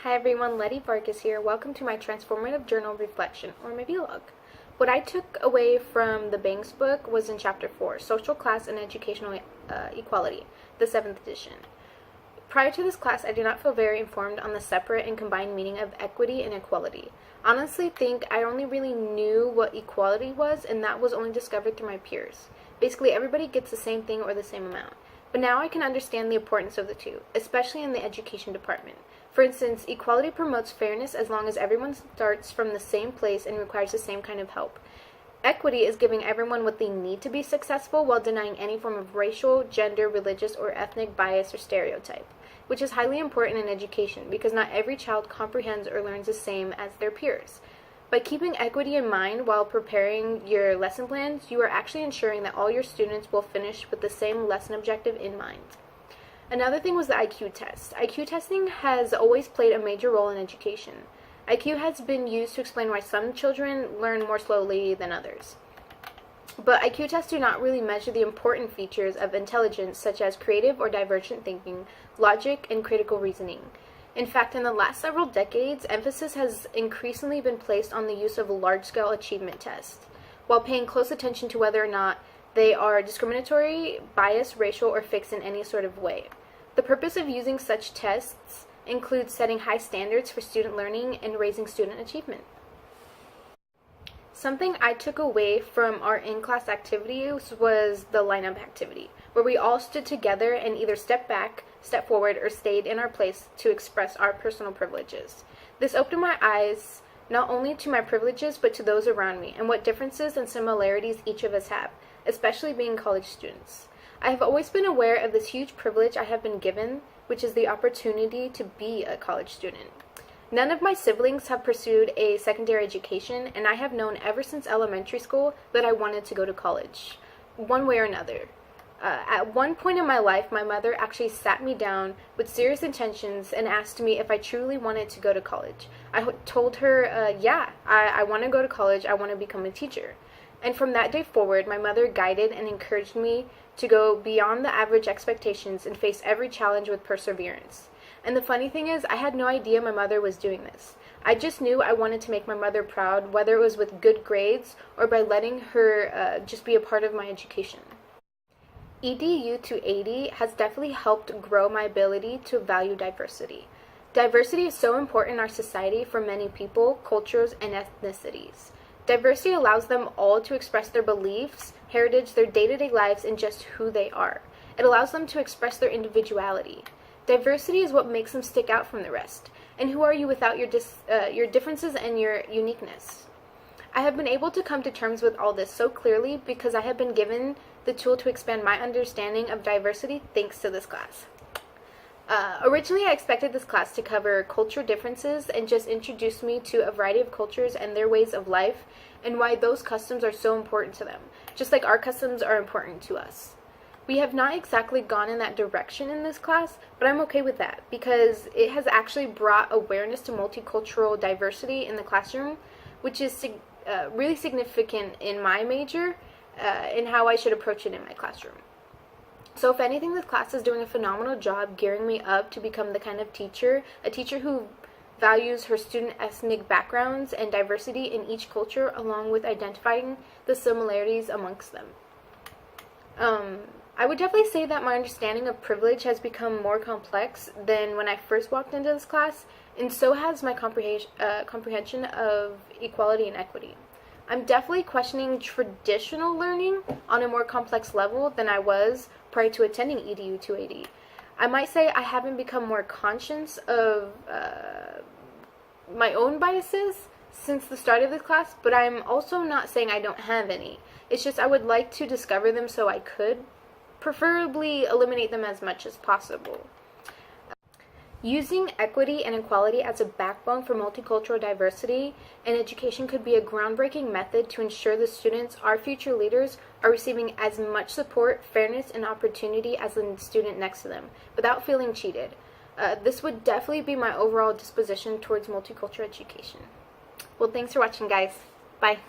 Hi everyone, Letty Vargas here. Welcome to my Transformative Journal Reflection, or my vlog. What I took away from the Banks book was in Chapter 4, Social Class and Educational Equality, the 7th edition. Prior to this class, I did not feel very informed on the separate and combined meaning of equity and equality. Honestly, think I only really knew what equality was, and that was only discovered through my peers. Basically, everybody gets the same thing or the same amount. But now I can understand the importance of the two, especially in the education department. For instance, equality promotes fairness as long as everyone starts from the same place and requires the same kind of help. Equity is giving everyone what they need to be successful while denying any form of racial, gender, religious, or ethnic bias or stereotype, which is highly important in education because not every child comprehends or learns the same as their peers. By keeping equity in mind while preparing your lesson plans, you are actually ensuring that all your students will finish with the same lesson objective in mind. Another thing was the IQ test. IQ testing has always played a major role in education. IQ has been used to explain why some children learn more slowly than others. But IQ tests do not really measure the important features of intelligence such as creative or divergent thinking, logic, and critical reasoning. In fact, in the last several decades, emphasis has increasingly been placed on the use of large-scale achievement tests, while paying close attention to whether or not they are discriminatory, biased, racial, or fixed in any sort of way. The purpose of using such tests includes setting high standards for student learning and raising student achievement. Something I took away from our in-class activities was the lineup activity, where we all stood together and either stepped back, stepped forward, or stayed in our place to express our personal privileges. This opened my eyes not only to my privileges but to those around me and what differences and similarities each of us have, especially being college students. I have always been aware of this huge privilege I have been given, which is the opportunity to be a college student. None of my siblings have pursued a secondary education, and I have known ever since elementary school that I wanted to go to college, one way or another. At one point in my life, my mother actually sat me down with serious intentions and asked me if I truly wanted to go to college. I told her, I want to go to college, I want to become a teacher. And from that day forward, my mother guided and encouraged me to go beyond the average expectations and face every challenge with perseverance. And the funny thing is, I had no idea my mother was doing this. I just knew I wanted to make my mother proud, whether it was with good grades or by letting her just be a part of my education. EDU to AD has definitely helped grow my ability to value diversity. Diversity is so important in our society for many people, cultures, and ethnicities. Diversity allows them all to express their beliefs, heritage, their day-to-day lives, and just who they are. It allows them to express their individuality. Diversity is what makes them stick out from the rest. And who are you without your differences and your uniqueness? I have been able to come to terms with all this so clearly because I have been given the tool to expand my understanding of diversity thanks to this class. Originally, I expected this class to cover cultural differences and just introduce me to a variety of cultures and their ways of life and why those customs are so important to them, just like our customs are important to us. We have not exactly gone in that direction in this class, but I'm okay with that because it has actually brought awareness to multicultural diversity in the classroom, which is really significant in my major and how I should approach it in my classroom. So if anything, this class is doing a phenomenal job gearing me up to become the kind of teacher, a teacher who values her student ethnic backgrounds and diversity in each culture along with identifying the similarities amongst them. I would definitely say that my understanding of privilege has become more complex than when I first walked into this class, and so has my comprehension of equality and equity. I'm definitely questioning traditional learning on a more complex level than I was prior to attending EDU 280. I might say I haven't become more conscious of my own biases since the start of this class, but I'm also not saying I don't have any. It's just I would like to discover them so I could preferably eliminate them as much as possible. Using equity and equality as a backbone for multicultural diversity in education could be a groundbreaking method to ensure the students, our future leaders, are receiving as much support, fairness, and opportunity as the student next to them, without feeling cheated. This would definitely be my overall disposition towards multicultural education. Well, thanks for watching, guys. Bye.